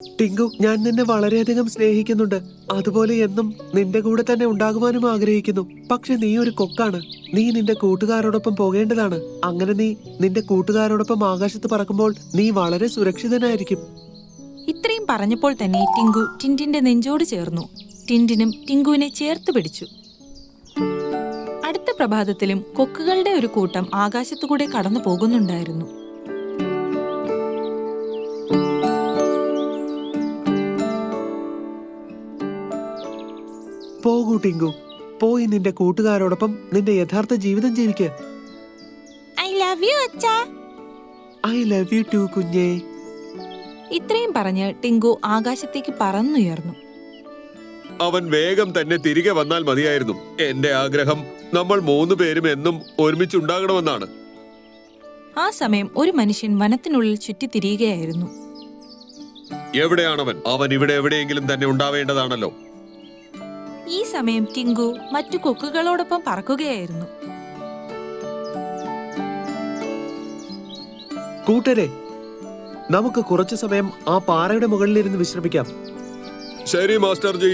ടിങ്കു, ഞാൻ നിന്നെ വളരെയധികം സ്നേഹിക്കുന്നുണ്ട്. അതുപോലെ എന്നും നിന്റെ കൂടെ തന്നെ ഉണ്ടാകുവാനും ആഗ്രഹിക്കുന്നു. പക്ഷെ നീ ഒരു കൊക്കാണ്. നീ നിന്റെ കൂട്ടുകാരോടൊപ്പം പോകേണ്ടതാണ്. അങ്ങനെ നീ നിന്റെ കൂട്ടുകാരോടൊപ്പം ആകാശത്ത് പറക്കുമ്പോൾ നീ വളരെ സുരക്ഷിതനായിരിക്കും. ഇത്രയും പറഞ്ഞപ്പോൾ തന്നെ ടിങ്കു ടിൻഡിന്റെ നെഞ്ചോട് ചേർന്നു. ടിൻഡിനും ടിങ്കുവിനെ ചേർത്ത് പിടിച്ചു. അടുത്ത പ്രഭാതത്തിലും കൊക്കുകളുടെ ഒരു കൂട്ടം ആകാശത്തുകൂടെ കടന്നു പോകുന്നുണ്ടായിരുന്നു. പോകൂ ടിങ്കു, പോയി നിന്റെ കൂട്ടുകാരോടൊപ്പം നിന്റെ യഥാർത്ഥ ജീവിതം ജീവിക്ക്. ഐ ലവ് യു അച്ഛാ. ഐ ലവ് യു ടു കുഞ്ഞേ. ഇത്രയും പറഞ്ഞ് ടിങ്കു ആകാശത്തേക്ക് പറന്നുയർന്നു. അവൻ വേഗം തന്നെ തിരികെ വന്നാൽ മതിയായിരുന്നു. എന്റെ ആഗ്രഹം നമ്മൾ 3 പേരും എന്നും ഒരുമിച്ചുണ്ടാകണമെന്നാണ്. ആ സമയം ഒരു മനുഷ്യൻ വനത്തിനുള്ളിൽ ചുറ്റിത്തിരിയുകയായിരുന്നു. എവിടെയാണവൻ? അവൻ ഇവിടെ എവിടെയെങ്കിലും തന്നെ ഉണ്ടാവേണ്ടതാണല്ലോ. ഈ സമയം ടിങ്കു മറ്റു കൊക്കുകളോടൊപ്പം പറക്കുകയായിരുന്നു. കൂട്ടരെ, നമുക്ക് കുറച്ചു സമയം ആ പാറയുടെ മുകളിലിരുന്ന് വിശ്രമിക്കാം. ശരി മാസ്റ്റർ ജി.